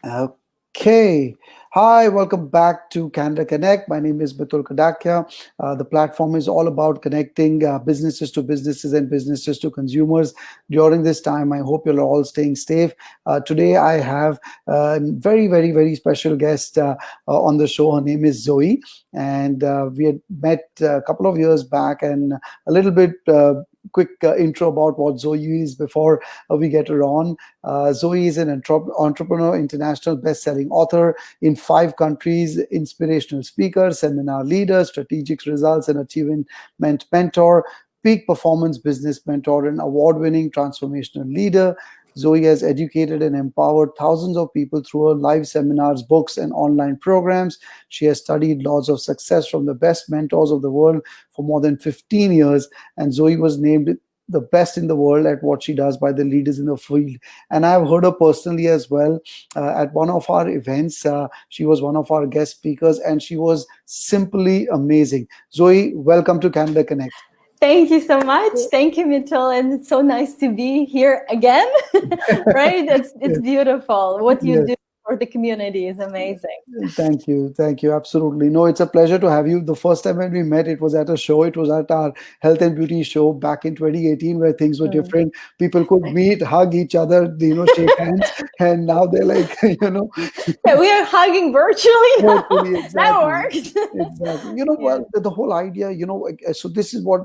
Okay. Hi, welcome back to Canada Connect. My name is Mitul Kadakia. The platform is all about connecting businesses to businesses and businesses to consumers. During this time, I hope you're all staying safe. Today, I have a very special guest on the show. Her name is Zoey, and we had met a couple of years back, and a little bit quick intro about what Zoey is before we get her on. Zoe is an entrepreneur, international best-selling author in 5 countries, inspirational speaker, seminar leader, strategic results and achievement mentor, peak performance business mentor, and award-winning transformational leader. Zoe has educated and empowered thousands of people through her live seminars, books, and online programs. She has studied laws of success from the best mentors of the world for more than 15 years, and Zoe was named the best in the world at what she does by the leaders in the field. And I've heard her personally as well at one of our events. She was one of our guest speakers, and she was simply amazing. Zoe, welcome to Canada Connect. Thank you so much. Thank you, Mitchell. And it's so nice to be here again. Right? It's Yes, beautiful. What you yes. do for the community is amazing. Thank you. Thank you. Absolutely. No, it's a pleasure to have you. The first time when we met, it was at a show. It was at our health and beauty show back in 2018, where things were Mm. different. People could meet, hug each other, shake hands. And now they're like, Yeah, we are hugging virtually now. virtually, That exactly. works. Exactly. Yes. Well, the whole idea, so this is what,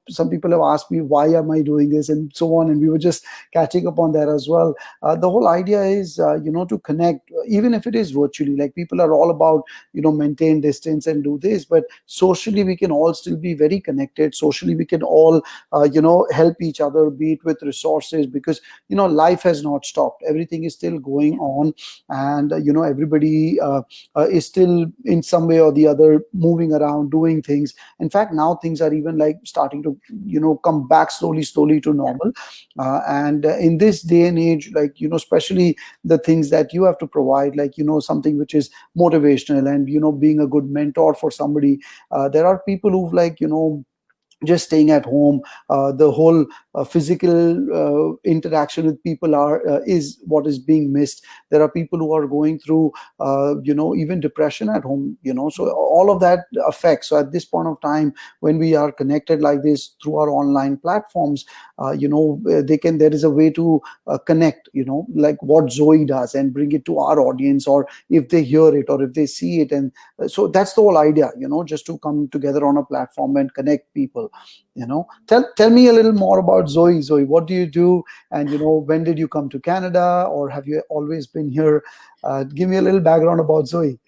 some people have asked me, why am I doing this and so on. And we were just catching up on that as well. The whole idea is, to connect, even if it is virtually, like people are all about, maintain distance and do this, but socially, we can all still be very connected. Socially, we can all, help each other, be it with resources, because, life has not stopped. Everything is still going on. And, everybody, is still in some way or the other moving around, doing things. In fact, now things are even like starting to come back slowly to Yeah. normal. And in this day and age, like, especially the things that you have to provide, like, something which is motivational, and being a good mentor for somebody. There are people who've, like, just staying at home. The whole physical interaction with people is what is being missed. There are people who are going through even depression at home, so all of that affects. So at this point of time, when we are connected like this through our online platforms, there is a way to connect, like what Zoe does, and bring it to our audience, or if they hear it or if they see it. And so that's the whole idea, just to come together on a platform and connect people. Tell me a little more about Zoe. Zoe, what do you do? And when did you come to Canada, or have you always been here? Give me a little background about Zoe.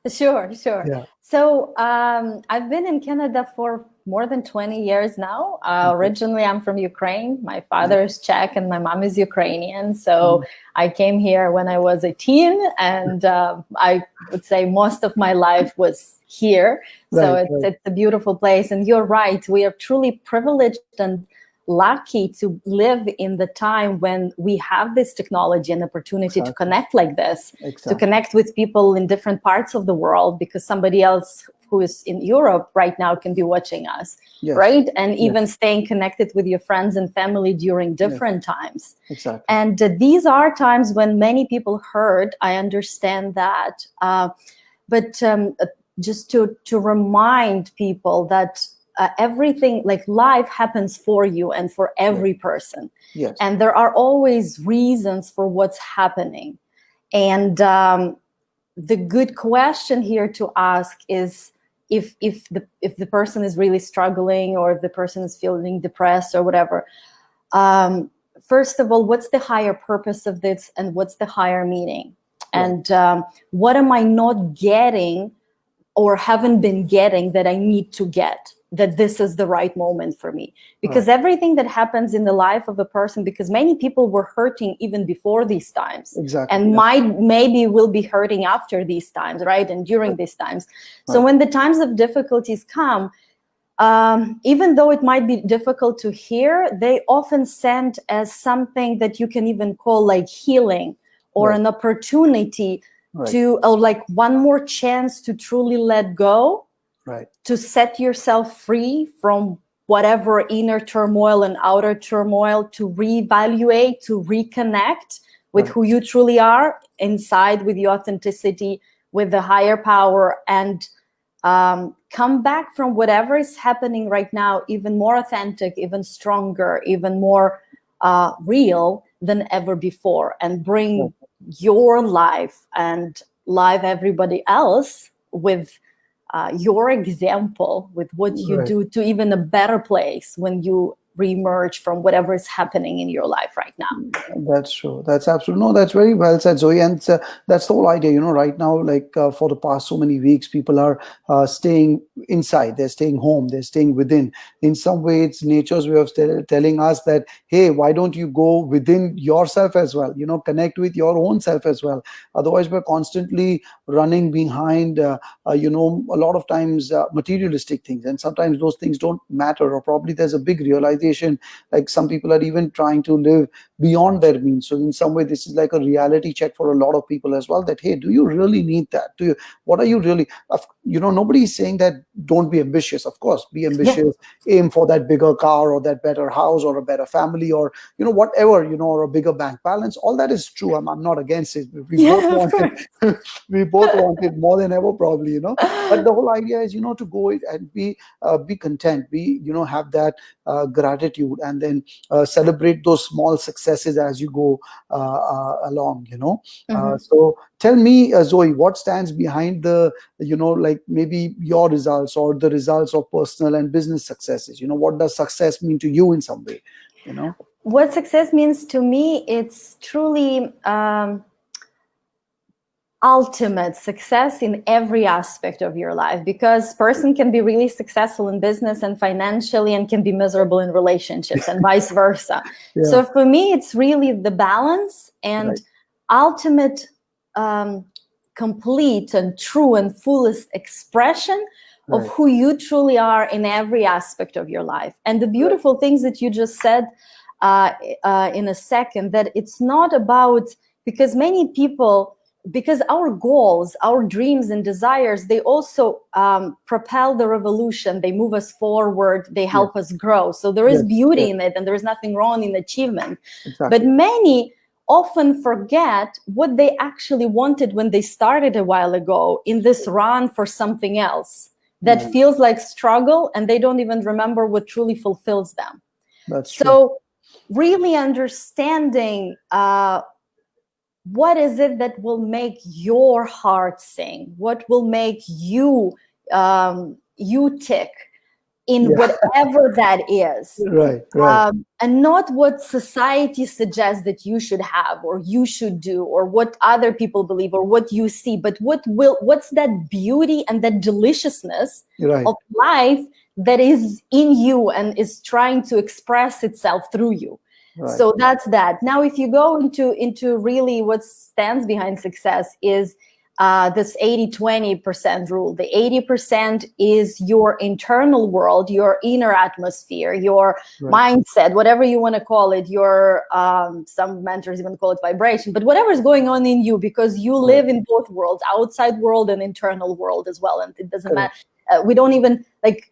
Sure, sure. Yeah. So I've been in Canada for more than 20 years now. Okay. Originally, I'm from Ukraine. My Yeah. father is Czech and my mom is Ukrainian. So Mhm. I came here when I was a teen, and I would say most of my life was here. So Right. it's Right. it's a beautiful place. And you're right, we are truly privileged and lucky to live in the time when we have this technology and opportunity to Exactly. connect like this, to Exactly. connect with people in different parts of the world, because somebody else who is in Europe right now can be watching us, Yes. right? And Yes. even staying connected with your friends and family during Yes. different times. Exactly. And these are times when many people hurt. I understand that. But just to remind people that everything, like life, happens for you and for Yes. every person, Yes. and there are always reasons for what's happening. And the good question here to ask is, if the person is really struggling, or if the person is feeling depressed or whatever, um, first of all, what's the higher purpose of this, and what's the higher meaning? Right. And what am I not getting or haven't been getting that I need to get, that this is the right moment for me? Right. Because everything that happens in the life of a person, because many people were hurting even before these times, Exactly. and Yes. maybe will be hurting after these times, right? And during Right. these times. So Right. when the times of difficulties come, even though it might be difficult to hear, they often send as something that you can even call like healing, or Right. an opportunity Right. to, or like one more chance to truly let go, Right. to set yourself free from whatever inner turmoil and outer turmoil, to reevaluate, to reconnect with Right. who you truly are inside, with your authenticity, with the higher power, and come back from whatever is happening right now even more authentic, even stronger, even more real than ever before, and Right. bring your life and live everybody else with your example, with what you Right. do, to even a better place when you reemerge from whatever is happening in your life right now. That's true. That's absolutely no. That's very well said, Zoe. And that's the whole idea. Right now, like for the past so many weeks, people are staying inside. They're staying home. They're staying within. In some way, it's nature's way of telling us that, hey, why don't you go within yourself as well? Connect with your own self as well. Otherwise, we're constantly running behind. A lot of times materialistic things, and sometimes those things don't matter. Or probably there's a big realization. Like some people are even trying to live beyond their means. So in some way, this is like a reality check for a lot of people as well. That, hey, do you really need that? What are you really? Nobody is saying that don't be ambitious. Of course, be Yeah. ambitious. Aim for that bigger car or that better house or a better family or whatever, or a bigger bank balance. All that is true. I'm not against it. We both Yeah, of want course. it. We both want it more than ever, probably. But the whole idea is, to go it and be content. Have that gratitude, and then celebrate those small successes as you go along. Mhm. So tell me, Zoe, what stands behind the, like maybe your results or the results of personal and business successes? What does success mean to you in some way? What success means to me, it's truly ultimate success in every aspect of your life, because person can be really successful in business and financially and can be miserable in relationships and vice versa. Yeah. So for me, it's really the balance Right. and ultimate um, complete and true and fullest expression of Right. who you truly are in every aspect of your life. And the Right. beautiful things that you just said in a second, that it's not about, because many people, because our goals, our dreams and desires, they also propel the revolution. They move us forward. They Yes. help us grow. So there is Yes. beauty Yes. in it, and there is nothing wrong in achievement. But Exactly. many often forget what they actually wanted when they started a while ago in this run for something else that Yeah, feels like struggle, and they don't even remember what truly fulfills them. that's true. So really understanding what is it that will make your heart sing, what will make you you tick in Yeah. whatever that is, Right. Right. and not what society suggests that you should have or you should do, or what other people believe or what you see, but what's that beauty and that deliciousness Right. of life that is in you and is trying to express itself through you. Right. So that's that. Now, if you go into really what stands behind success is this 80-20% rule. The 80% is your internal world, your inner atmosphere, your Right. mindset, whatever you want to call it, your some mentors even call it vibration, but whatever is going on in you, because you Right. live in both worlds, outside world and internal world as well. And it doesn't matter. Correct. We don't even like,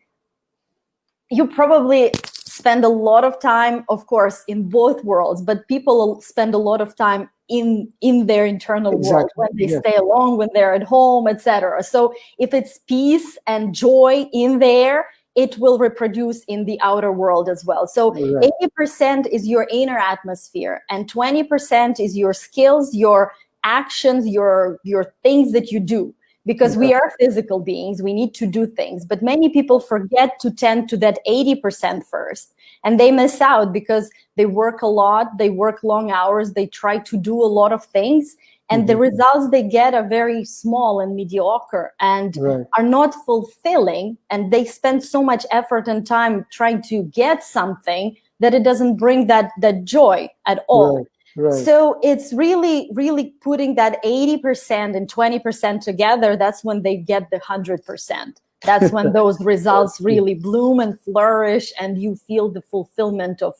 you probably spend a lot of time, of course, in both worlds, but people spend a lot of time in their internal world Exactly. when they Yes. stay alone, when they're at home, etc. So if it's peace and joy in there, it will reproduce in the outer world as well. So Right. 80% is your inner atmosphere, and 20% is your skills, your actions, your things that you do, because Yeah. we are physical beings, we need to do things. But many people forget to tend to that 80% first, and they miss out because they work a lot, they work long hours, they try to do a lot of things, and the Mhm. results they get are very small and mediocre and Right. are not fulfilling, and they spend so much effort and time trying to get something that it doesn't bring that joy at all. Right. Right. So it's really, really putting that 80% and 20% together. That's when they get the 100%. That's when those results That's true. really bloom and flourish, and you feel the fulfillment of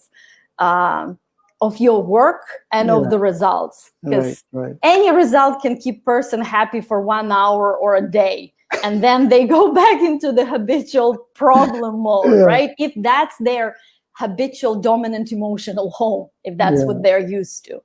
your work and of Yeah. the results. Right. Because Right. any result can keep person happy for 1 hour or a day, and then they go back into the habitual problem mode, Yeah. right? If that's their habitual dominant emotional home, if that's Yeah. what they're used to.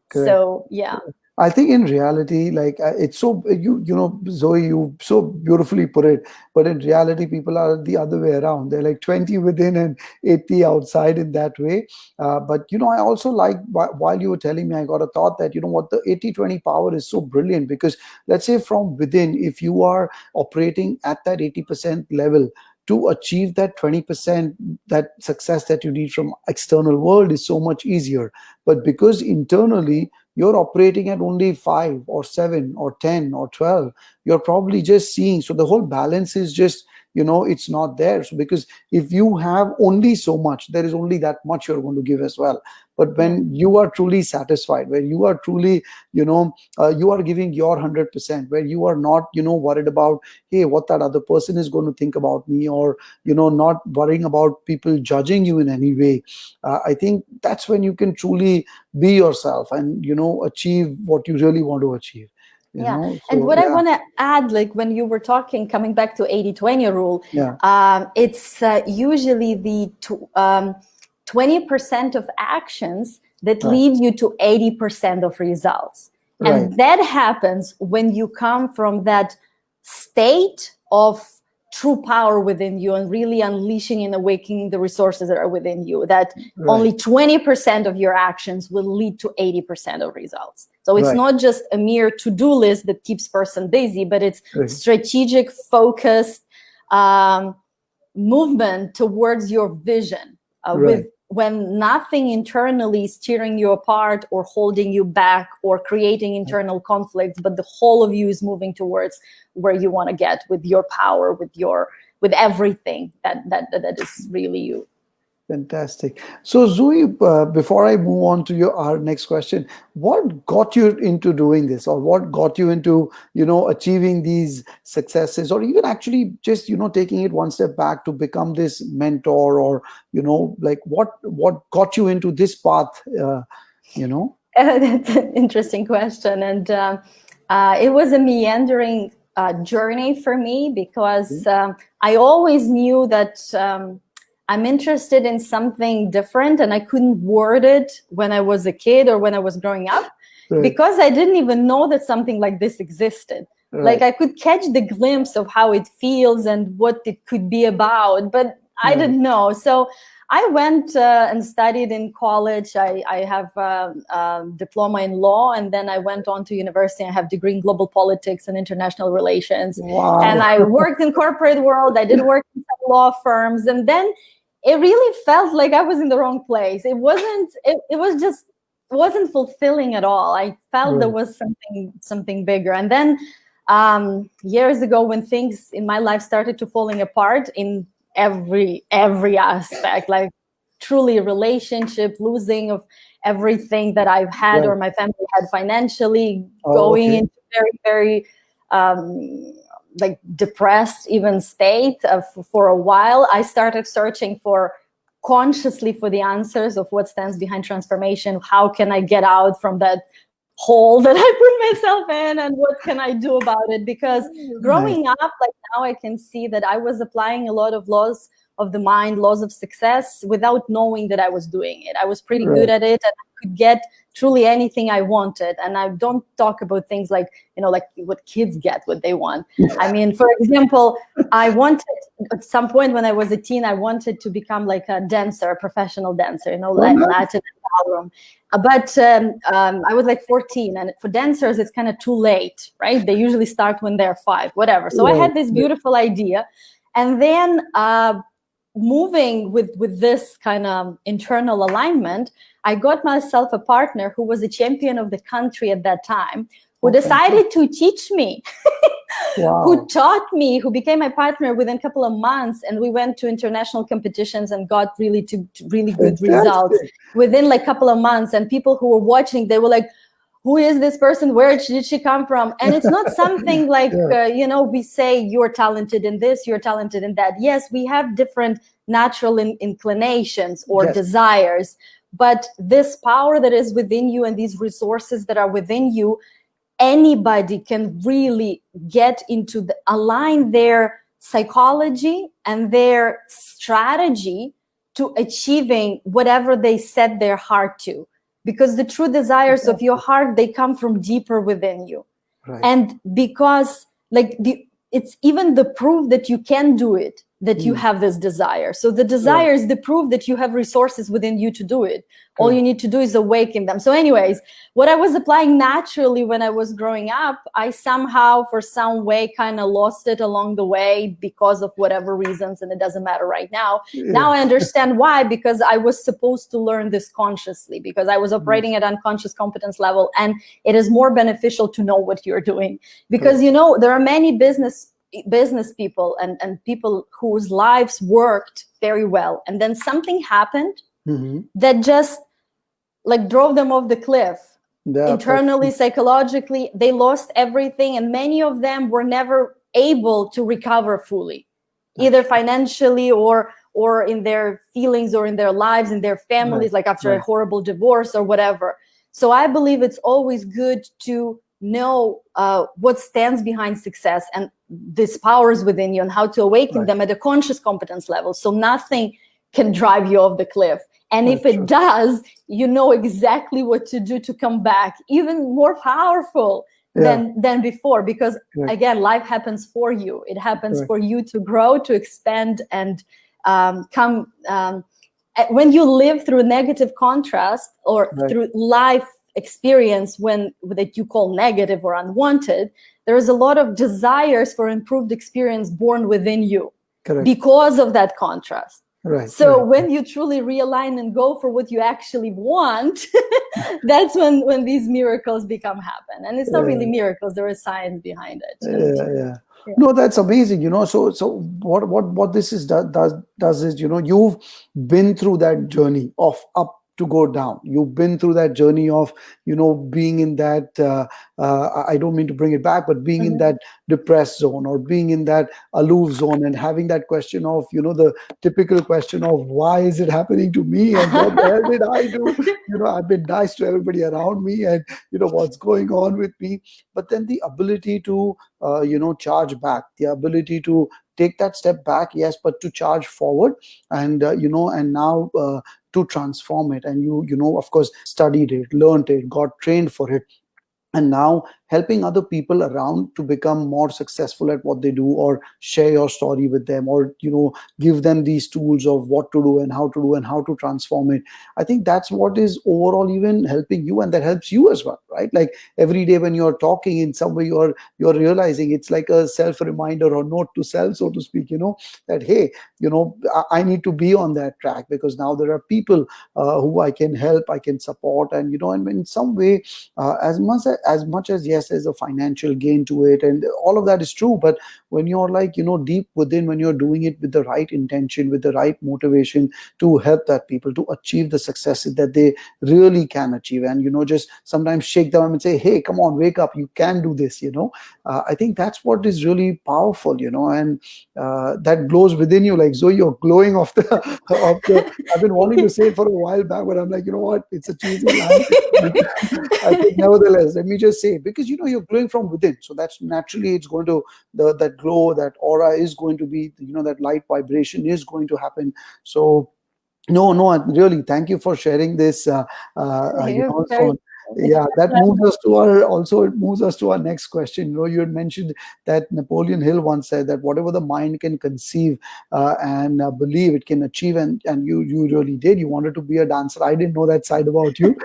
Correct. So yeah. I think in reality, like it's so you know, Zoe, you so beautifully put it. But in reality, people are the other way around. They're like 20 within and 80 outside in that way. But you know, I also like while you were telling me, I got a thought that you know what, the 80-20 power is so brilliant because let's say from within, if you are operating at that 80% level. To achieve that 20%, that success that you need from external world is so much easier. But because internally you're operating at only 5 or 7 or 10 or 12, you're probably just seeing, so the whole balance is just, you know, it's not there. So because if you have only so much, there is only that much you're going to give as well. But Yeah. when you are truly satisfied, where you are truly, you know, you are giving your 100%, where you are not, you know, worried about, hey, what that other person is going to think about me, or you know, not worrying about people judging you in any way. I think that's when you can truly be yourself and you know, achieve what you really want to achieve, you Yeah. know. And So what I yeah. want to add, like when you were talking, coming back to 80-20 rule, Yeah. it's usually the 20% of actions that Right. lead you to 80% of results. Right. And that happens when you come from that state of true power within you and really unleashing and awakening the resources that are within you, that Right. only 20% of your actions will lead to 80% of results. So it's Right. not just a mere to-do list that keeps person busy, but it's Right. strategic, focused movement towards your vision, with Right. when nothing internally is tearing you apart or holding you back or creating internal conflicts, but the whole of you is moving towards where you want to get with your power, with everything that is really you. Fantastic. So, Zoe, before I move on to our next question, what got you into doing this, or what got you into, you know, achieving these successes, or even actually just, you know, taking it one step back to become this mentor, or you know, like what got you into this path, you know? That's an interesting question, and it was a meandering journey for me because I always knew that I'm interested in something different, and I couldn't word it when I was a kid or when I was growing up Right. because I didn't even know that something like this existed. Like Right. I could catch the glimpse of how it feels and what it could be about, but I Right. didn't know. So I went and studied in college. I have a diploma in law, and then I went on to university. I have degree in global politics and international relations. And Wow. I worked in corporate world. I did work in some law firms, and then it really felt like I was in the wrong place. It wasn't. It was just wasn't fulfilling at all. I felt there Right. was something bigger. And then years ago, when things in my life started to falling apart in every aspect, like truly relationship, losing of everything that I've had Right. or my family had financially, Oh, going okay. into very um, like depressed even state for a while. I started searching for consciously for the answers of what stands behind transformation. How can I get out from that hole that I put myself in, and what can I do about it? Because Nice. growing up, like now I can see that I was applying a lot of laws of the mind, laws of success, without knowing that I was doing it. I was pretty good Right. at it, and I could get truly anything I wanted. And I don't talk about things like, like what kids get, what they want. I mean, for example, I wanted at some point when I was a teen, I wanted to become like a dancer, a professional dancer, Oh, Latin nice. and ballroom. But I was like 14, and for dancers, it's kind of too late, right? They usually start when they're 5, whatever. So I Right. had this Right. beautiful idea, and then moving with this kind of internal alignment, I got myself a partner who was a champion of the country at that time, who Oh, fantastic. decided to teach me, who Wow. taught me, who became my partner within a couple of months. And we went to international competitions and got really to really good results Fantastic. within like a couple of months. And people who were watching, they were like, who is this person? Where did she come from? And it's not something like, Yeah. we say you're talented in this, you're talented in that. Yes, we have different natural inclinations or Yes. desires, but this power that is within you and these resources that are within you, anybody can really get into align their psychology and their strategy to achieving whatever they set their heart to. because the true desires of your heart, they come from deeper within you. Right. And because it's even the proof that you can do it, that you have this desire. So the desire is the proof that you have resources within you to do it. All you need to do is awaken them. So anyways, what I was applying naturally when I was growing up, I somehow, for some way, kind of lost it along the way because of whatever reasons, and it doesn't matter right now. Now I understand why, because I was supposed to learn this consciously, because I was operating at unconscious competence level, and it is more beneficial to know what you're doing. Because, you know, there are many business people and people whose lives worked very well, and then something happened that just like drove them off the cliff. Internally, psychologically, they lost everything, and many of them were never able to recover fully, either financially or in their feelings or in their lives, in their families, like after a horrible divorce or whatever. So I believe it's always good to know what stands behind success and these powers within you, and how to awaken them at a conscious competence level, so nothing can drive you off the cliff. And if it does, you know exactly what to do to come back, even more powerful than before. Because again, life happens for you. It happens for you to grow, to expand, and come. When you live through negative contrast or through life experience that you call negative or unwanted, there is a lot of desires for improved experience born within you because of that contrast. So when you truly realign and go for what you actually want, that's when these miracles happen. And it's not really miracles, there is science behind it. No, that's amazing. You know, so what this does is, you know, you've been through that journey of up to go down. You've been through that journey of, you know, being in that, I don't mean to bring it back, but being in that depressed zone, or being in that aloof zone, and having that question of, you know, the typical question of, why is it happening to me, and what the hell did I do? You know, I've been nice to everybody around me, and, you know, what's going on with me? But then the ability to, you know, charge back, the ability to take that step back, yes, but to charge forward, and, you know, and now, to transform it. And you know, of course, studied it, learned it, got trained for it, and now helping other people around to become more successful at what they do, or share your story with them, or, you know, give them these tools of what to do and how to do and how to transform it. I think that's what is overall even helping you, and that helps you as well, right? Like every day when you're talking, in some way you're realizing it's like a self reminder, or note to self, so to speak, you know, that, hey, you know, I need to be on that track, because now there are people who I can help, I can support, and, you know, and in some way, as much as, yes, there's a financial gain to it, and all of that is true, but when you're like, you know, deep within, when you're doing it with the right intention, with the right motivation to help that people to achieve the successes that they really can achieve, and, you know, just sometimes shake them and say, hey, come on, wake up, you can do this, you know, I think that's what is really powerful, you know, and that glows within you, like Zoe, you're glowing off the I've been wanting to say it for a while back, but I'm like, you know what, it's a cheesy line. I think nevertheless, let me just say, because, you know, you're glowing from within, so that's naturally, it's going to, that glow, that aura is going to be, you know, that light vibration is going to happen. So no, really, thank you for sharing this. You know, so yeah, that moves us to it moves us to our next question. You know, you had mentioned that Napoleon Hill once said that whatever the mind can conceive and believe, it can achieve, and you really did. You wanted to be a dancer. I didn't know that side about you.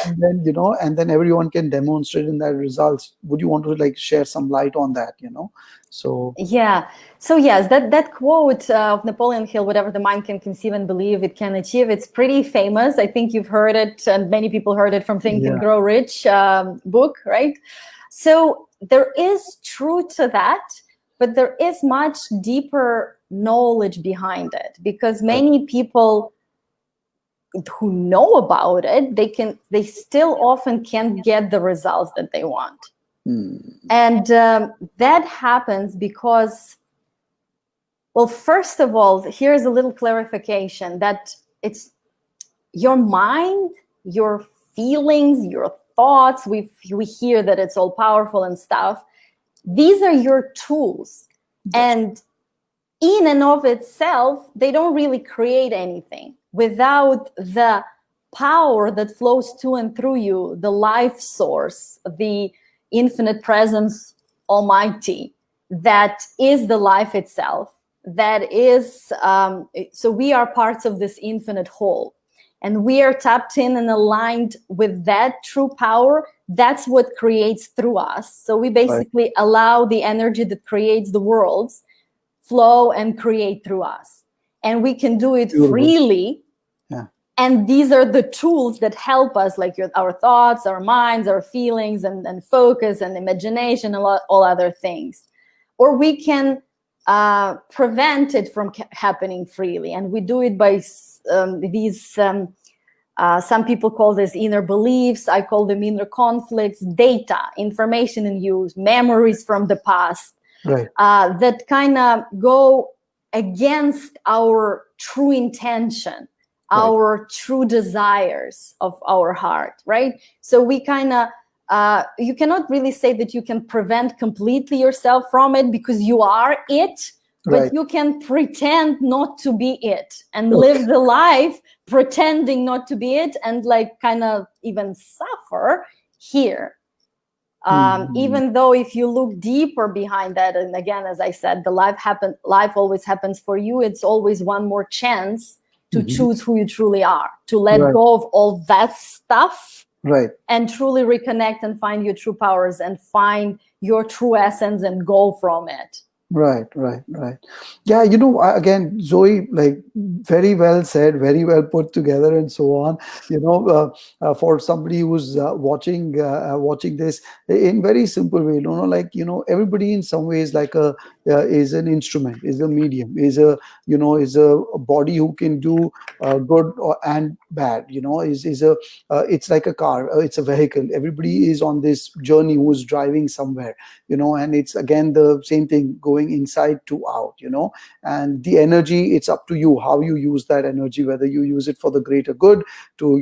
And then, you know, and then everyone can demonstrate in their results. Would you want to like share some light on that, you know? So yes, that quote of Napoleon Hill, whatever the mind can conceive and believe, it can achieve, it's pretty famous. I think you've heard it, and many people heard it from Think and Grow Rich book, right? So there is truth to that, but there is much deeper knowledge behind it, because many people who know about it, they still often can't get the results that they want. And that happens because, well, first of all, here's a little clarification, that it's your mind, your feelings, your thoughts. We hear that it's all powerful and stuff. These are your tools. And in and of itself, they don't really create anything without the power that flows to and through you, the life source, the infinite presence almighty, that is the life itself, that is, so we are parts of this infinite whole, and we are tapped in and aligned with that true power. That's what creates through us. So we basically allow the energy that creates the worlds flow and create through us, and we can do it freely. And these are the tools that help us, like our thoughts, our minds, our feelings, and focus and imagination, and all other things. Or we can prevent it from happening freely. And we do it by some people call this inner beliefs. I call them inner conflicts, data, information in use, memories from the past, that kind of go against our true intention, our true desires of our heart, right? So we kind of, you cannot really say that you can prevent completely yourself from it, because you are it, but you can pretend not to be it and live the life pretending not to be it, and like kind of even suffer here. Even though if you look deeper behind that, and again, as I said, the life always happens for you. It's always one more chance to choose who you truly are, to let go of all that stuff, and truly reconnect and find your true powers and find your true essence and go from it. Right. Yeah, again, Zoe, like, very well said, very well put together, and so on. For somebody who's watching this in very simple way, like, everybody in some ways, like is an instrument, is a medium, is a body who can do good and bad. It's like a car, it's a vehicle. Everybody is on this journey who's driving somewhere, and it's again the same thing, going inside to out, and the energy, it's up to you how you use that energy, whether you use it for the greater good, to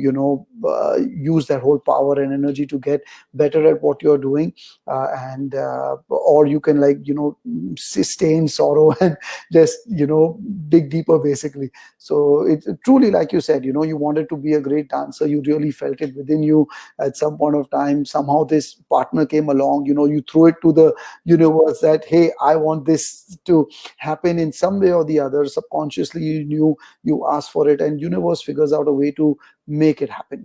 use that whole power and energy to get better at what you're doing, or you can, like, stay in sorrow and just dig deeper, basically. So it's truly, like you said, you wanted to be a great dancer, you really felt it within you. At some point of time, somehow this partner came along, you threw it to the universe that, hey, I want this to happen in some way or the other. Subconsciously, you knew, you asked for it, and universe figures out a way to make it happen.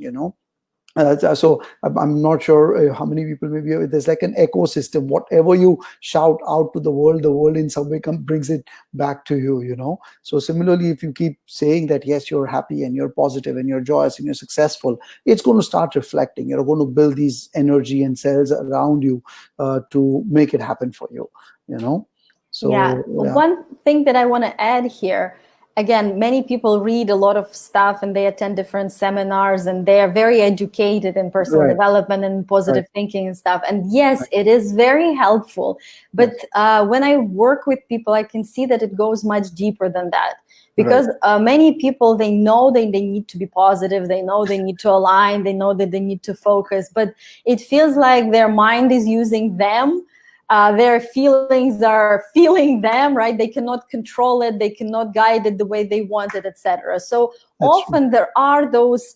So I'm not sure how many people, maybe there's like an ecosystem. Whatever you shout out to the world in some way brings it back to you. So similarly, if you keep saying that, yes, you're happy and you're positive and you're joyous and you're successful, it's going to start reflecting. You're going to build these energy and cells around you to make it happen for you. So one thing that I want to add here, again, many people read a lot of stuff and they attend different seminars, and they are very educated in personal development and positive thinking and stuff. And yes, it is very helpful. But when I work with people, I can see that it goes much deeper than that. Because many people, they know they need to be positive, they know they need to align, they know that they need to focus, but it feels like their mind is using them. Their feelings are feeling them, right? They cannot control it, they cannot guide it the way they want it, etc. So often there are those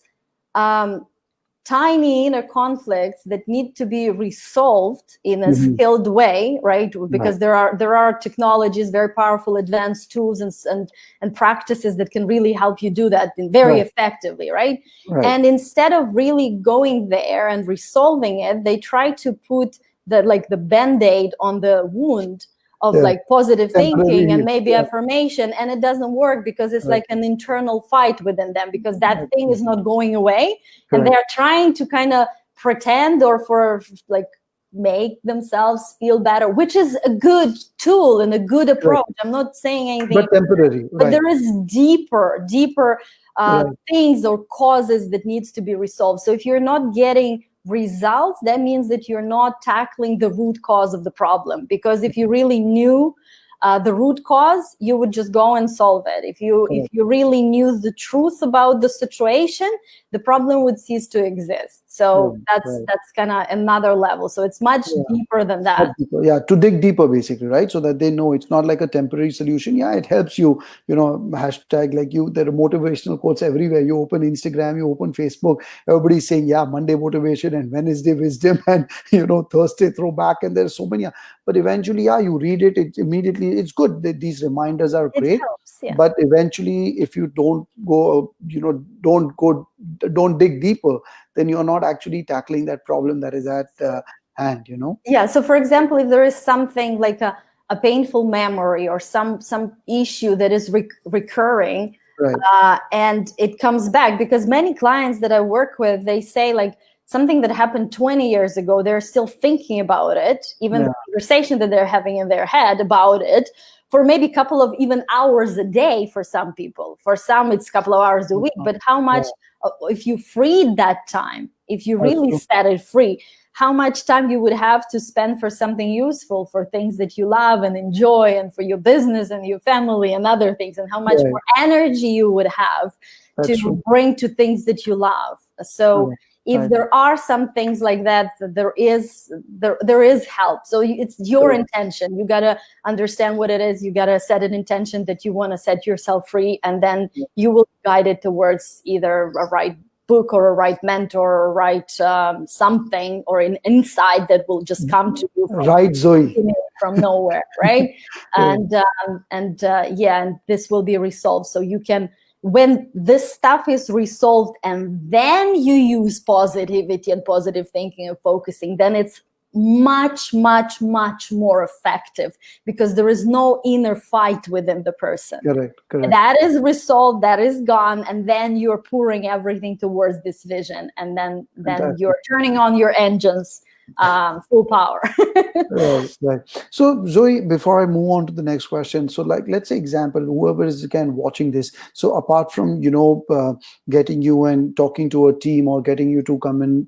tiny inner conflicts that need to be resolved in a skilled way, right? Because there are technologies, very powerful advanced tools and practices that can really help you do that very effectively, right? And instead of really going there and resolving it, they try to put the band-aid on the wound of like positive thinking and maybe affirmation, and it doesn't work because it's like an internal fight within them, because that thing is not going away. And they're trying to kind of pretend or for like make themselves feel better, which is a good tool and a good approach. I'm not saying anything, but temporary, but there is deeper things or causes that needs to be resolved. So if you're not getting results, that means that you're not tackling the root cause of the problem. Because if you really knew the root cause, you would just go and solve it. If you really knew the truth about the situation, the problem would cease to exist. So Right, that's right. that's kind of another level. So it's much Yeah. deeper than Much that. deeper. Yeah, to dig deeper basically, right? So that they know it's not like a temporary solution. Yeah, it helps you, hashtag like you, there are motivational quotes everywhere. You open Instagram, you open Facebook, everybody's saying, yeah, Monday motivation and Wednesday wisdom and Thursday throwback, and there's so many. But eventually, yeah, you read it, it immediately, it's good. These reminders are It great. helps, yeah. But eventually, if you don't dig deeper, then you're not actually tackling that problem that is at hand. Yeah, so for example, if there is something like a painful memory or some issue that is recurring, Right. and it comes back, because many clients that I work with, they say like something that happened 20 years ago, they're still thinking about it, even Yeah. the conversation that they're having in their head about it, for maybe a couple of even hours a day. For some people, for some it's a couple of hours a week. But how much, if you freed that time, if you That's really true. set it free, how much time you would have to spend for something useful, for things that you love and enjoy, and for your business and your family and other things, and how much Right. more energy you would have That's to true. bring to things that you love. So Right. if Right. there are some things like that, there is help. So it's your Correct. intention. You got to understand what it is. You got to set an intention that you want to set yourself free, and then Yeah. you will be guided towards either a right book or a right mentor or right something, or an insight that will just come to you Right, Zoe. from nowhere, right? Yeah. And this will be resolved. So you can, when this stuff is resolved and then you use positivity and positive thinking and focusing, then it's much, much, much more effective, because there is no inner fight within the person. Correct. Correct. That is resolved, that is gone, and then you're pouring everything towards this vision, and then Fantastic. you're turning on your engines full power. Right, right. So, Zoe, before I move on to the next question, so like, let's say, example, whoever is again watching this. So, apart from getting you and talking to a team, or getting you to come and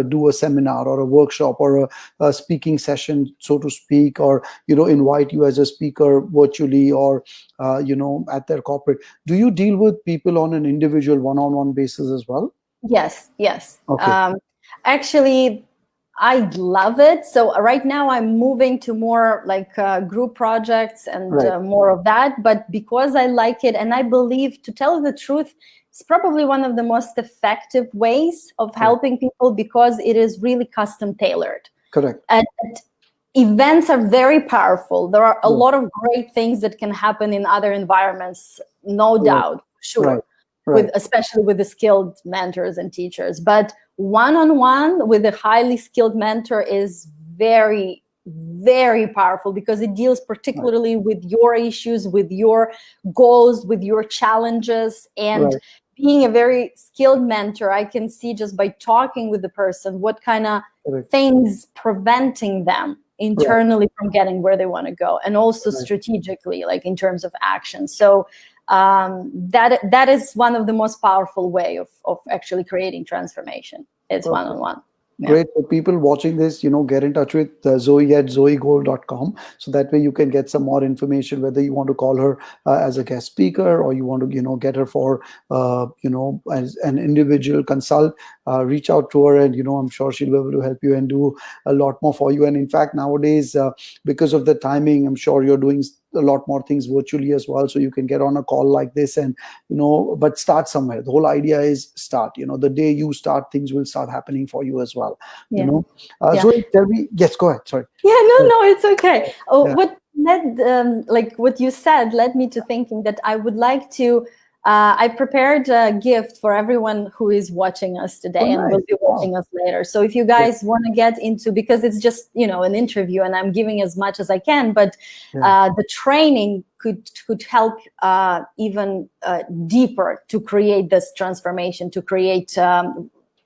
do a seminar or a workshop or a speaking session, so to speak, or invite you as a speaker virtually, or at their corporate, do you deal with people on an individual one-on-one basis as well? Yes. Okay. Actually, I love it. So right now I'm moving to more like group projects and Right. more of that. But because I like it, and I believe, to tell the truth, it's probably one of the most effective ways of helping people, because it is really custom tailored. Correct. And events are very powerful. There are a Yeah. lot of great things that can happen in other environments, no Right. doubt, sure. Right. Right. Especially with the skilled mentors and teachers. But one-on-one with a highly skilled mentor is very, very powerful, because it deals particularly with your issues, with your goals, with your challenges. And Right. being a very skilled mentor, I can see just by talking with the person what kind of Correct. things preventing them internally from getting where they want to go, and also strategically, like in terms of action. So that is one of the most powerful way of actually creating transformation. It's Perfect. one-on-one. Great. So people watching this, get in touch with Zoe at zoegold.com. So that way you can get some more information, whether you want to call her as a guest speaker, or you want to, get her for, as an individual consult. Reach out to her, and, I'm sure she'll be able to help you and do a lot more for you. And in fact, nowadays, because of the timing, I'm sure you're doing a lot more things virtually as well. So you can get on a call like this and, but start somewhere. The whole idea is start, the day you start, things will start happening for you as well. Yeah. Zoe, tell me, yes, go ahead. Sorry. Yeah, no, it's okay. Yeah. What led, like what you said, led me to thinking that I would like to. I prepared a gift for everyone who is watching us today and will be watching us later. So if you guys want to get into, because it's just an interview and I'm giving as much as I can, but the training could help even deeper to create this transformation, to create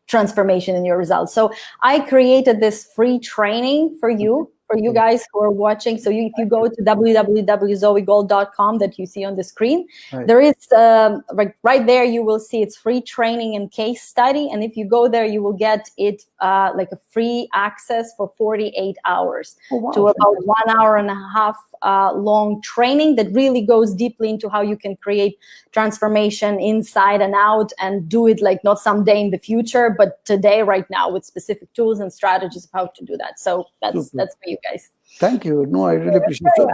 transformation in your results. So I created this free training for you for you guys who are watching. So if you go to www.zoegold.com that you see on the screen, there is right there, you will see it's free training and case study. And if you go there, you will get it like a free access for 48 hours to about 1 hour and a half long training that really goes deeply into how you can create transformation inside and out, and do it like not someday in the future, but today, right now, with specific tools and strategies of how to do that. So that's for you guys. Thank you. No, I really appreciate it.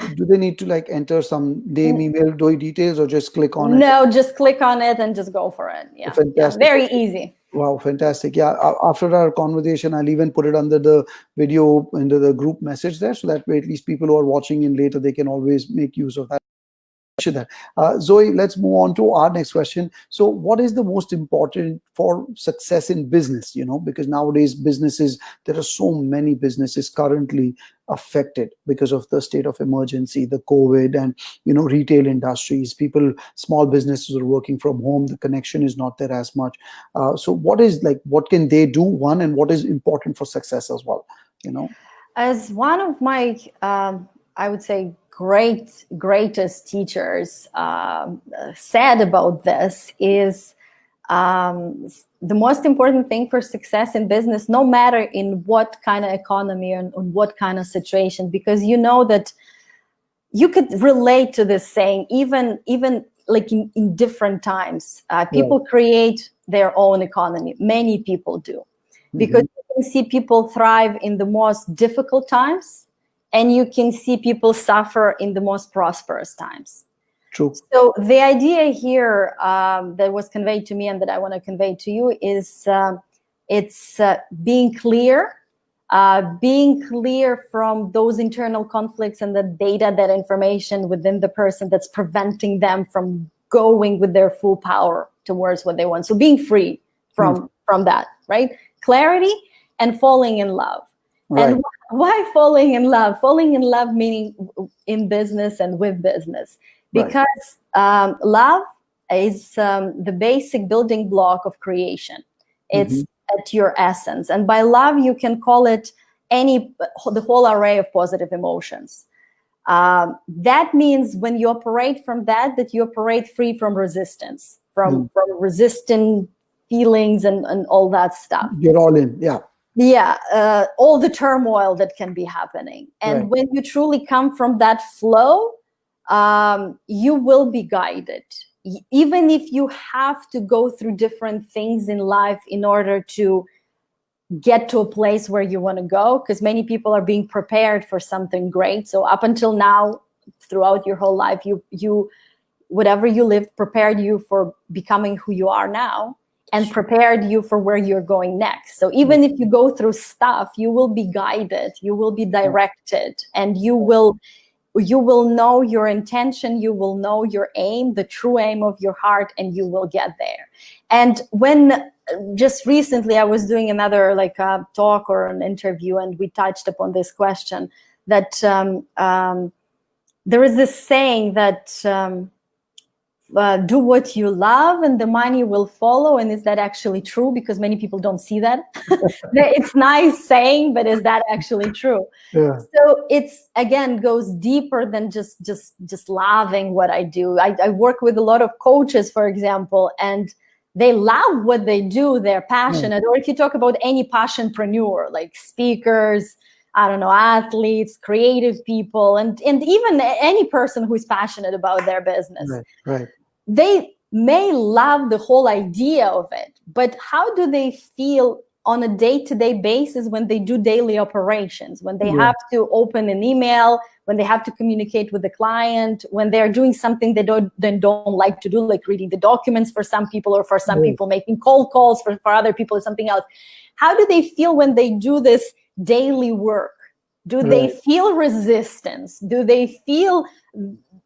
So do they need to like enter some name, email, details, or just click on it? No, just click on it and just go for it. Yeah, fantastic. Very easy. Wow, fantastic. Yeah, after our conversation, I'll even put it under the video, into the group message there, so that way at least people who are watching in later, they can always make use of that. Zoey, let's move on to our next question. So what is the most important for success in business? Because nowadays businesses, there are so many businesses currently affected because of the state of emergency, the COVID, and retail industries. Small businesses are working from home. The connection is not there as much. So what can they do, one, and what is important for success as well? As one of my, I would say, greatest teachers said about this is the most important thing for success in business, no matter in what kind of economy and on what kind of situation, because that you could relate to this saying, even like in different times, people create their own economy. Many people do, because you can see people thrive in the most difficult times, and you can see people suffer in the most prosperous times. True. So the idea here that was conveyed to me and that I want to convey to you is it's being clear from those internal conflicts and the data, that information within the person that's preventing them from going with their full power towards what they want. So being free from that, right? Clarity and falling in love. Right. And why falling in love? Falling in love meaning in business and with business. Because love is the basic building block of creation. It's at your essence. And by love, you can call it the whole array of positive emotions. That means when you operate from that you operate free from resistance, from resistant feelings and all that stuff. You're all in, yeah. Yeah, all the turmoil that can be happening. And when you truly come from that flow, you will be guided. Even if you have to go through different things in life in order to get to a place where you want to go, because many people are being prepared for something great. So up until now, throughout your whole life, you whatever you lived prepared you for becoming who you are now, and prepared you for where you're going next. So even if you go through stuff, you will be guided, you will be directed, and you will know your intention, you will know your aim, the true aim of your heart, and you will get there. And when just recently I was doing another talk or an interview, and we touched upon this question that there is this saying that do what you love and the money will follow. And is that actually true? Because many people don't see that. It's nice saying, but is that actually true? Yeah. So it's, again, goes deeper than just loving what I do. I work with a lot of coaches, for example, and they love what they do. They're passionate. Or if you talk about any passionpreneur, like speakers, athletes, creative people, and even any person who is passionate about their business. Right. They may love the whole idea of it, but how do they feel on a day-to-day basis when they do daily operations, when they have to open an email, when they have to communicate with the client, when they're doing something they don't like to do, like reading the documents for some people, or for some people making cold calls, for other people is something else. How do they feel when they do this daily work? Do they feel resistance? Do they feel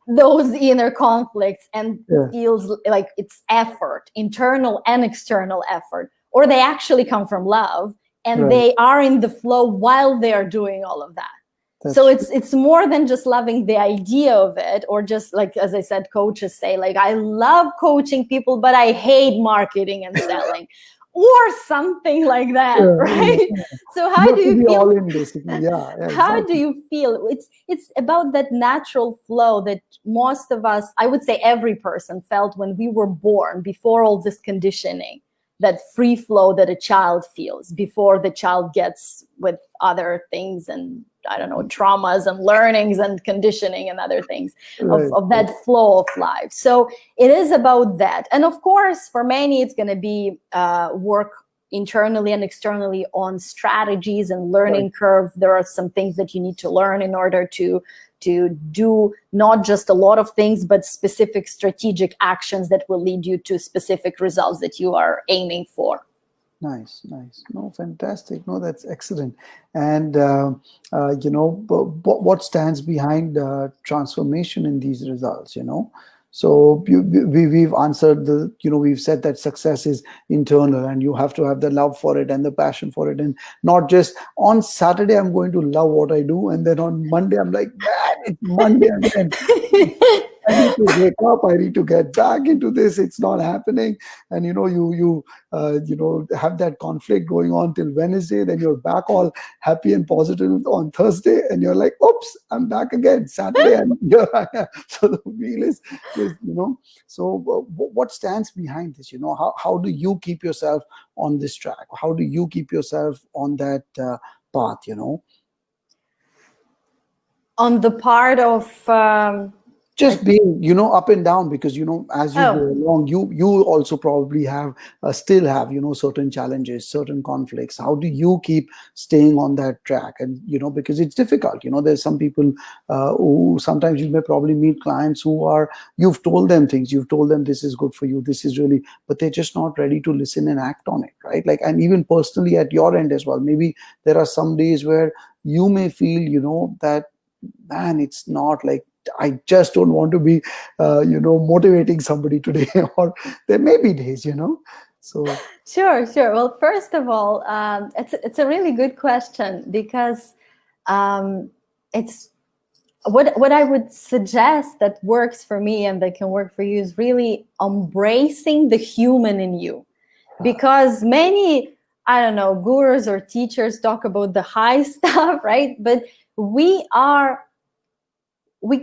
those inner conflicts and feels like it's effort, internal and external effort? Or they actually come from love and they are in the flow while they are doing all of that. So it's more than just loving the idea of it, or just like, as I said, coaches say, like, I love coaching people, but I hate marketing and selling. or something like that, Yeah, yeah, right? yeah. So You how have do to you be feel? all in, basically. Yeah, yeah, How do exactly. you feel? It's about that natural flow that most of us, I would say every person, felt when we were born, before all this conditioning, that free flow that a child feels before the child gets with other things, and I don't know, traumas and learnings and conditioning and other things, Right, of right, that flow of life. So it is about that. And of course, for many, it's going to be work internally and externally on strategies and right. learning curve. There are some things that you need to learn in order to do not just a lot of things, but specific strategic actions that will lead you to specific results that you are aiming for. Nice, nice. No, fantastic. No, that's excellent. And what stands behind transformation in these results? So we've answered we've said that success is internal, and you have to have the love for it and the passion for it, and not just on Saturday I'm going to love what I do, and then on Monday I'm like, man, it's Monday again. I need to wake up. I need to get back into this. It's not happening. And you have that conflict going on till Wednesday. Then you're back all happy and positive on Thursday, and you're like, "Oops, I'm back again Saturday." And here I am. So the wheel is. So what stands behind this? How do you keep yourself on this track? How do you keep yourself on that path? On the part of Just being up and down, because as you go oh, along, you also probably still have certain challenges, certain conflicts. How do you keep staying on that track? And because it's difficult. There's some people who sometimes you may probably meet clients who are, you've told them things, you've told them this is good for you, this is really, but they're just not ready to listen and act on it, right? Like, and even personally at your end as well, maybe there are some days where you may feel that, man, it's not like, I just don't want to be motivating somebody today. Or there may be days. So sure. Well, first of all, it's a really good question, because it's what I would suggest that works for me and that can work for you is really embracing the human in you. Because many, I don't know, gurus or teachers talk about the high stuff, right? But we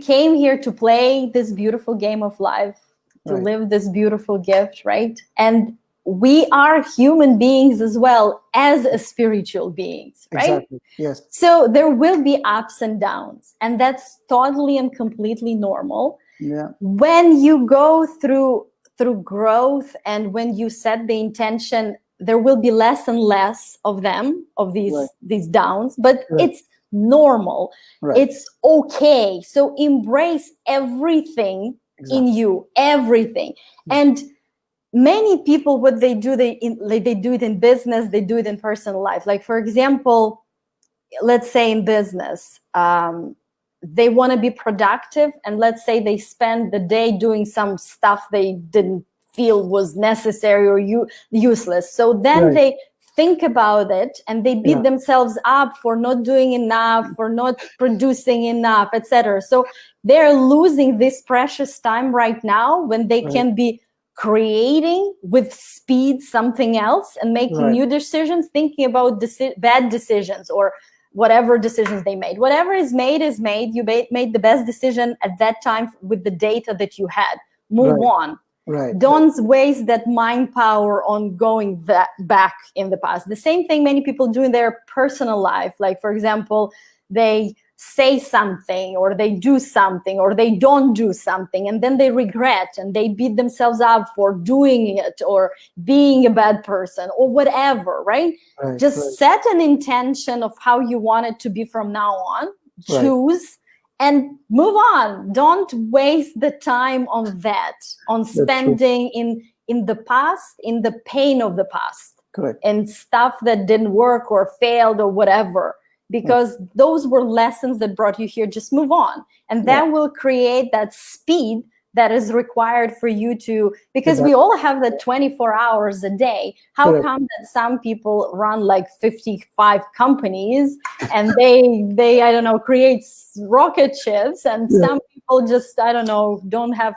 came here to play this beautiful game of life, to right, live this beautiful gift, right? And we are human beings as well as a spiritual beings, right? exactly, yes, So there will be ups and downs, and that's totally and completely normal. yeah, When you go through growth, and when you set the intention, there will be less and less of them, of right, these downs, but right, it's normal. right, It's okay. So embrace everything in exactly, you, everything. And many people, what they do, they do it in business, they do it in personal life. Like, for example, let's say in business, they want to be productive, and let's say they spend the day doing some stuff they didn't feel was necessary or useless. So then right, they think about it, and they beat yeah, themselves up for not doing enough, for not producing enough, etc. So they're losing this precious time right now, when they right, can be creating with speed something else and making right, new decisions, thinking about bad decisions, or whatever decisions they made. Whatever is made is made. You made the best decision at that time with the data that you had. Move right, on. right, Don't waste that mind power on going back in the past. The same thing many people do in their personal life. Like, for example, they say something, or they do something, or they don't do something, and then they regret and they beat themselves up for doing it, or being a bad person, or whatever, right? right, Just set an intention of how you want it to be from now on. right, Choose and move on. Don't waste the time on that, on that's true, spending in the past, in the pain of the past, correct, and stuff that didn't work or failed or whatever, right, because those were lessons that brought you here. Just move on, and yeah, that will create that speed that is required for you to, because that, we all have the 24 hours a day. How correct, come that some people run like 55 companies, and they I don't know, create rocket ships, and yeah, some people just, I don't know, don't have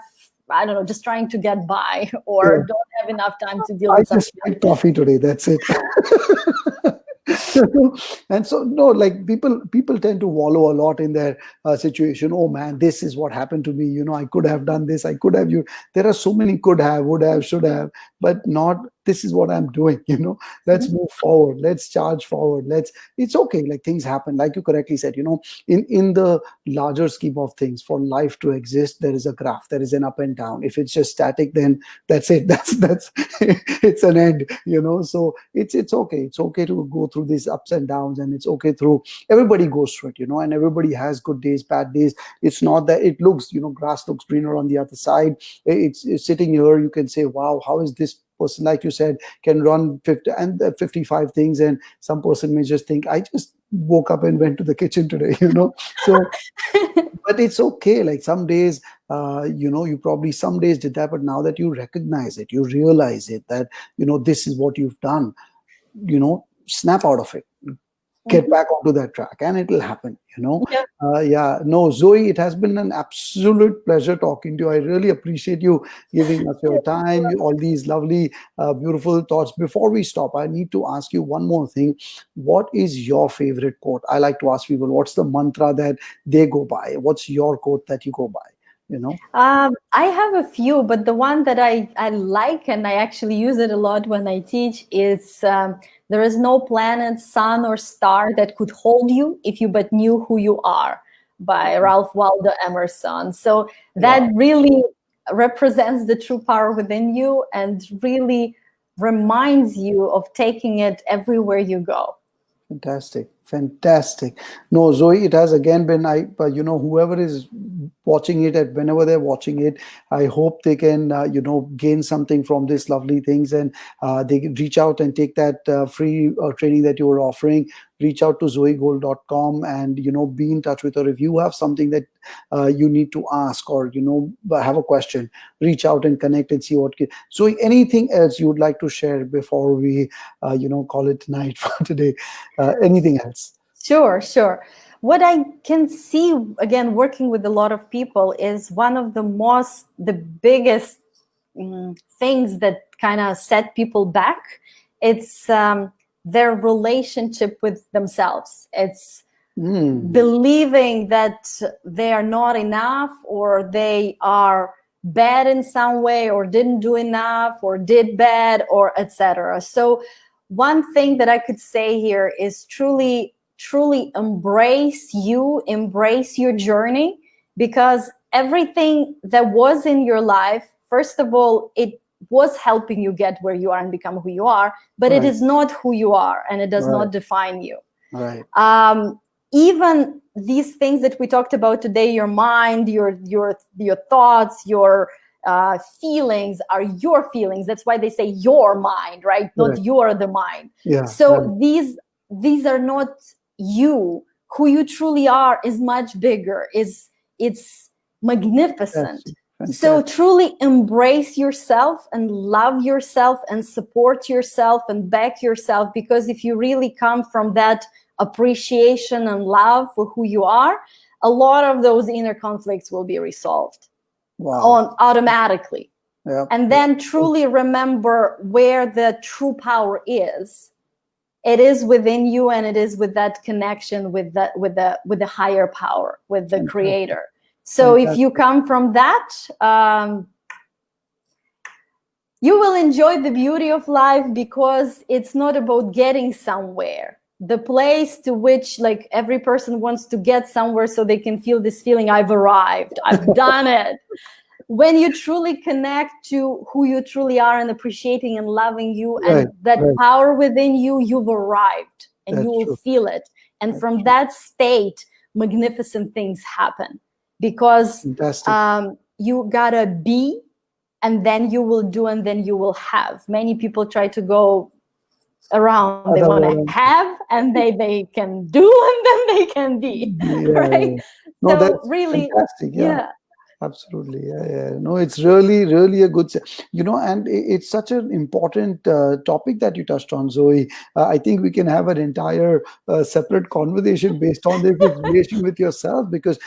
I don't know, just trying to get by or Yeah. don't have enough time to deal I with just something. tried coffee today. That's it. And so no, like people tend to wallow a lot in their situation. Oh man, this is what happened to me. I could have done this. I could have. There are so many could have, would have, should have, but not. This is what I'm doing. Let's move forward. Let's charge forward. It's okay. Like things happen. Like you correctly said. In the larger scheme of things, for life to exist, there is a graph. There is an up and down. If it's just static, then that's it. That's it's an end. So it's okay. It's okay to go through these ups and downs, and it's okay through. Everybody goes through it. And everybody has good days, bad days. It's not that it looks, grass looks greener on the other side. It's sitting here. You can say, wow, how is this person, like you said, can run 50 and 55 things, and some person may just think, I just woke up and went to the kitchen today. So but it's okay. Like some days, you probably some days did that, but now that you recognize it, you realize it, that this is what you've done. Snap out of it, get Mhm. back onto that track, and it'll happen. Yeah. Yeah, no, Zoe, it has been an absolute pleasure talking to you. I really appreciate you giving us your time, all these lovely beautiful thoughts. Before we stop, I need to ask you one more thing. What is your favorite quote? I like to ask people, what's the mantra that they go by? What's your quote that you go by? I have a few, but the one that I like and I actually use it a lot when I teach is there is no planet, sun, or star that could hold you if you but knew who you are, by Ralph Waldo Emerson. So that Wow. really represents the true power within you and really reminds you of taking it everywhere you go. Fantastic, fantastic. No, Zoe, it has again been whoever is watching it, at whenever they're watching it, I hope they can gain something from these lovely things, and they can reach out and take that free training that you were offering. Reach out to zoegold.com and be in touch with her. If you have something that you need to ask, or have a question, reach out and connect and see what. So, anything else you would like to share before we call it night for today? Anything else? Sure, sure. What I can see, again, working with a lot of people, is one of the biggest things that kind of set people back. It's their relationship with themselves. It's believing that they are not enough, or they are bad in some way, or didn't do enough, or did bad, or etc. So one thing that I could say here is truly embrace your journey, because everything that was in your life, first of all, it was helping you get where you are and become who you are, but it Right, is not who you are, and it does right, not define you. right. Even these things that we talked about today, your mind, your thoughts, your feelings are your feelings. That's why they say your mind, right? Not Correct. you're the mind. Yeah, right. So these are not you. Who you truly are is much bigger. It's magnificent. Fantastic, So fantastic. truly embrace yourself and love yourself and support yourself and back yourself, because if you really come from that appreciation and love for who you are, a lot of those inner conflicts will be resolved Wow. on automatically. Yeah. And then truly remember where the true power is. It is within you, and it is with that connection with the higher power, with the Fantastic. creator. So if you Fantastic. come from that, you will enjoy the beauty of life, because it's not about getting somewhere. The place to which, like, every person wants to get somewhere so they can feel this feeling, I've arrived, I've done it. When you truly connect to who you truly are and appreciating and loving you Right, and that right. power within you, you've arrived, and you That's will true. feel it. And That's from true. that state, magnificent things happen, because Fantastic. you gotta be, and then you will do, and then you will have. Many people try to go around. They Other want way to around. have, and they can do, and then they can be. Yeah, Right? yeah. No, So that's really, fantastic. Yeah. yeah. Absolutely, yeah, yeah. No, it's really, really a good, and it's such an important topic that you touched on, Zoe. I think we can have an entire separate conversation based on this with relation with yourself, because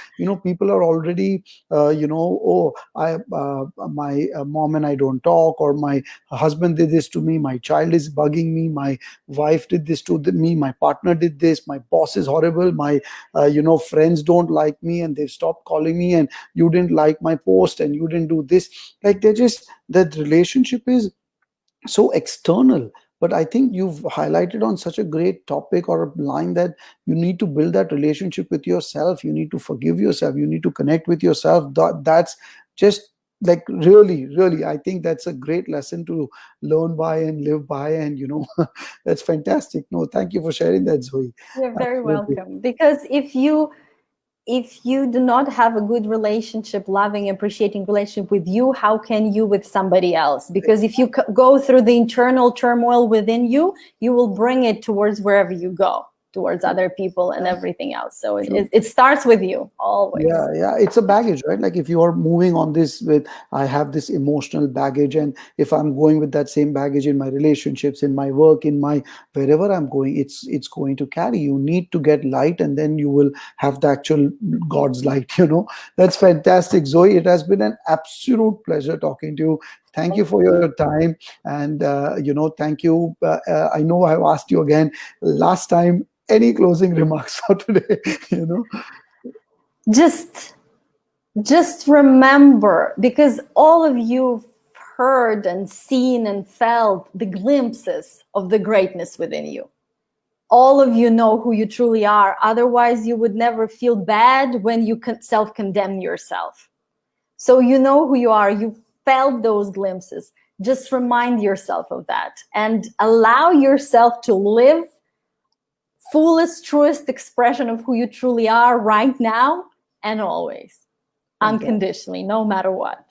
people are already, oh, my mom and I don't talk, or my husband did this to me, my child is bugging me, my wife did this to me, my partner did this, my boss is horrible, my friends don't like me and they've stopped calling me, and you didn't like my post and you didn't do this. Like, they're just, that relationship is so external. But I think you've highlighted on such a great topic or a line, that you need to build that relationship with yourself, you need to forgive yourself, you need to connect with yourself. That's just, like, really, really, I think that's a great lesson to learn by and live by. And that's fantastic. No, thank you for sharing that, Zoe. You're very Absolutely. welcome. Because if you do not have a good relationship, loving, appreciating relationship with you, how can you with somebody else? Because if you go through the internal turmoil within you, you will bring it towards wherever you go, towards other people and everything else. So it starts with you always. Yeah, yeah, it's a baggage, right? Like, if you are moving on this with, I have this emotional baggage, and if I'm going with that same baggage in my relationships, in my work, in my wherever I'm going, it's going to carry. You need to get light, and then you will have the actual God's light. That's fantastic, Zoe. It has been an absolute pleasure talking to you. Thank you Thank for your time, and thank you. I know I've asked you again last time. Any closing remarks for today? just just remember, because all of you heard and seen and felt the glimpses of the greatness within you. All of you know who you truly are. Otherwise, you would never feel bad when you self-condemn yourself. So you know who you are. You felt those glimpses. Just remind yourself of that and allow yourself to live fullest, truest expression of who you truly are right now and always, Fantastic. unconditionally, no matter what.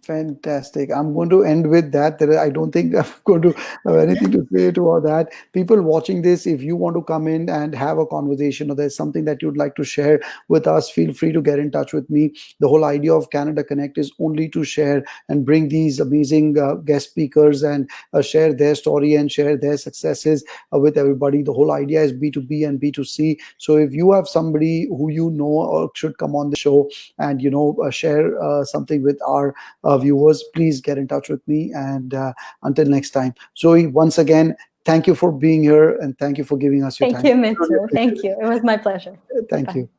Fantastic. I'm going to end with that. I don't think I'm going to have anything to say to all that. People watching this, if you want to come in and have a conversation, or there's something that you'd like to share with us, feel free to get in touch with me. The whole idea of Canada Connect is only to share and bring these amazing guest speakers, and share their story and share their successes with everybody. The whole idea is B2B and B2C. So if you have somebody who or should come on the show and share something with our viewers, please get in touch with me. And until next time, Zoe, once again, thank you for being here, and thank you for giving us your Thank time. you, Really Mitchell. appreciate Thank you. It was my pleasure. it. Thank Bye. you.